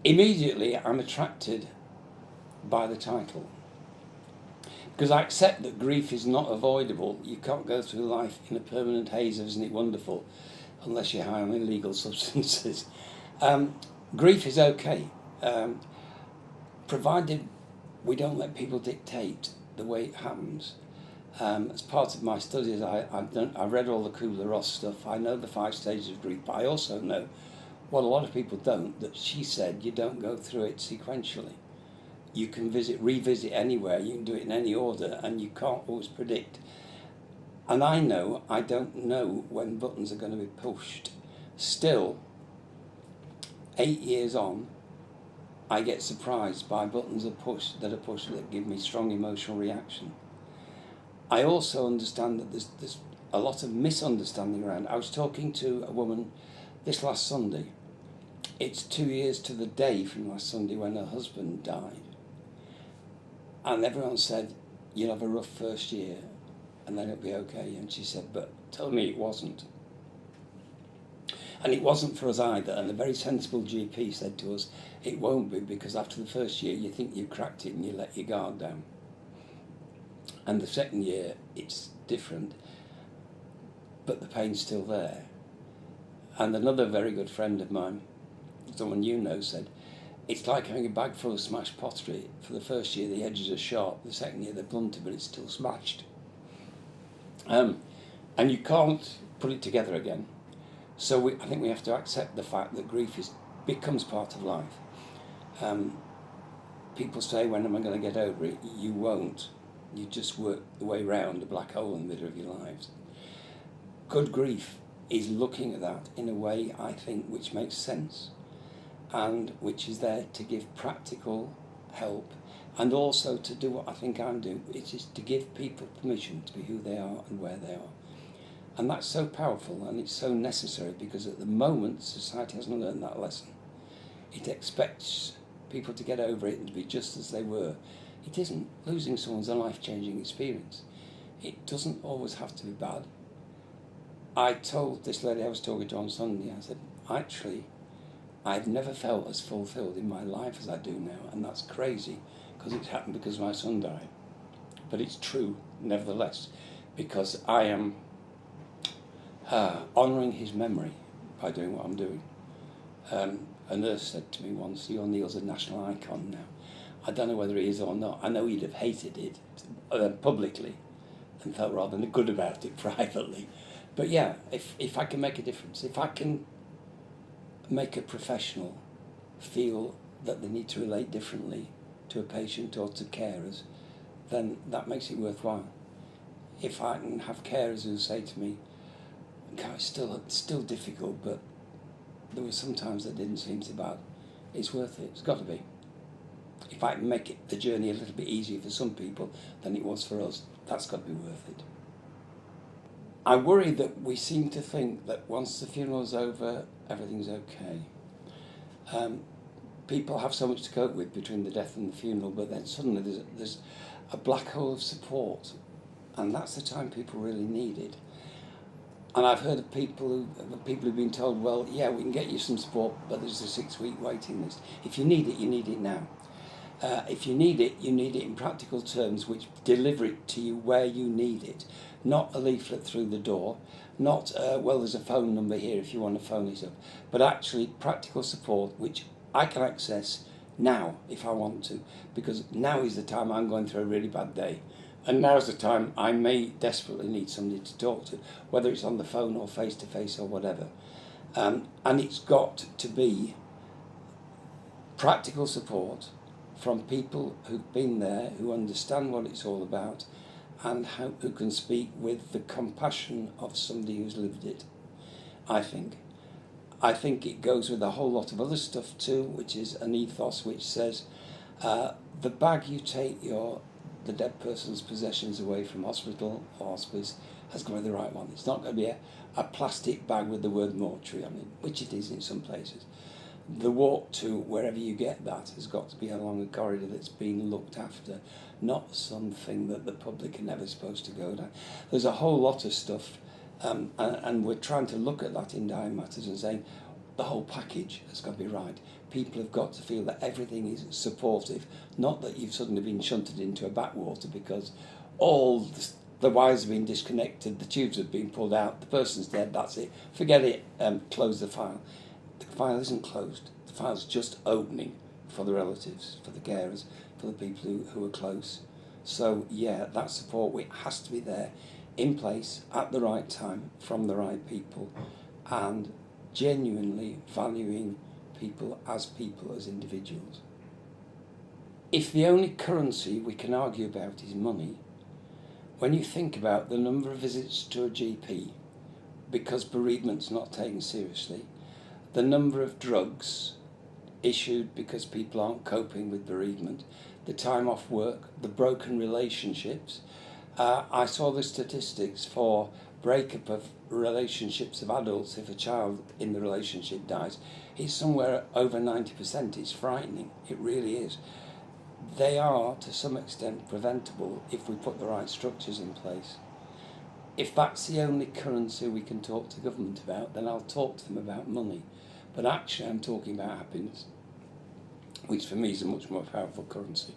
Immediately I'm attracted by the title, because I accept that grief is not avoidable. You can't go through life in a permanent haze of "isn't it wonderful" unless you're high on illegal substances. Grief is okay, provided we don't let people dictate the way it happens. As part of my studies, I read all the Kubler-Ross stuff. I know the 5 stages of grief, but I also know what a lot of people don't, that she said you don't go through it sequentially. You can revisit anywhere, you can do it in any order, and you can't always predict. And I know I don't know when buttons are going to be pushed. Still, 8 years on, I get surprised by buttons that are pushed that give me strong emotional reaction. I also understand that there's a lot of misunderstanding around. I was talking to a woman this last Sunday. It's 2 years to the day from last Sunday when her husband died. And everyone said, "You'll have a rough first year and then it'll be okay." And she said, "But tell me it wasn't." And it wasn't for us either. And a very sensible GP said to us, "It won't be, because after the first year you think you've cracked it and you let your guard down. And the second year it's different, but the pain's still there." And another very good friend of mine, someone you know, said, "It's like having a bag full of smashed pottery. For the first year the edges are sharp, the second year they're blunted, but it's still smashed." And you can't put it together again. So I think we have to accept the fact that grief becomes part of life. People say, "When am I going to get over it?" You won't. You just work the way round a black hole in the middle of your lives. Good grief is looking at that in a way, I think, which makes sense, and which is there to give practical help, and also to do what I think I'm doing, which is to give people permission to be who they are and where they are. And that's so powerful, and it's so necessary, because at the moment society hasn't learned that lesson. It expects people to get over it and to be just as they were. It isn't. Losing someone's a life-changing experience. It doesn't always have to be bad. I told this lady I was talking to on Sunday, I said, "Actually, I've never felt as fulfilled in my life as I do now, and that's crazy, because it's happened because my son died. But it's true, nevertheless, because I am honouring his memory by doing what I'm doing." A nurse said to me once, "Your Neil's a national icon now." I don't know whether he is or not. I know he'd have hated it publicly and felt rather good about it privately. But yeah, if I can make a difference, if I can make a professional feel that they need to relate differently to a patient or to carers, then that makes it worthwhile. If I can have carers who say to me, "God, it's still difficult, but there were some times that didn't seem so bad," it's worth it. It's got to be. If I can make the journey a little bit easier for some people than it was for us, that's got to be worth it. I worry that we seem to think that once the funeral's over, everything's okay. People have so much to cope with between the death and the funeral, but then suddenly there's a black hole of support, and that's the time people really need it. And I've heard of people who've been told, "Well, yeah, we can get you some support, but there's a 6-week waiting list. If you need it, you need it now." If you need it in practical terms which deliver it to you where you need it. Not a leaflet through the door, not, "Well, there's a phone number here if you want to phone this up," but actually practical support which I can access now if I want to, because now is the time I'm going through a really bad day. And now's the time I may desperately need somebody to talk to, whether it's on the phone or face-to-face or whatever. And it's got to be practical support from people who've been there, who understand what it's all about, and who can speak with the compassion of somebody who's lived it, I think. I think it goes with a whole lot of other stuff too, which is an ethos which says the bag you take the dead person's possessions away from hospital or hospice has got to be the right one. It's not going to be a plastic bag with the word mortuary on it, which it is in some places. The walk to wherever you get that has got to be along a corridor that's been looked after, not something that the public are never supposed to go down. There's a whole lot of stuff, and we're trying to look at that in Dying Matters and saying the whole package has got to be right. people have got to feel that everything is supportive, not that you've suddenly been shunted into a backwater because all the wires have been disconnected, the tubes have been pulled out, the person's dead, that's it, forget it, close the file. The file isn't closed, the file's just opening for the relatives, for the carers, for the people who are close. So yeah, that support has to be there, in place, at the right time, from the right people, and genuinely valuing people, as individuals. If the only currency we can argue about is money, when you think about the number of visits to a GP because bereavement's not taken seriously, the number of drugs issued because people aren't coping with bereavement, the time off work, the broken relationships. I saw the statistics for breakup of relationships of adults if a child in the relationship dies. It's somewhere over 90%. It's frightening. It really is. They are, to some extent, preventable if we put the right structures in place. If that's the only currency we can talk to government about, then I'll talk to them about money. But actually, I'm talking about happiness, which for me is a much more powerful currency.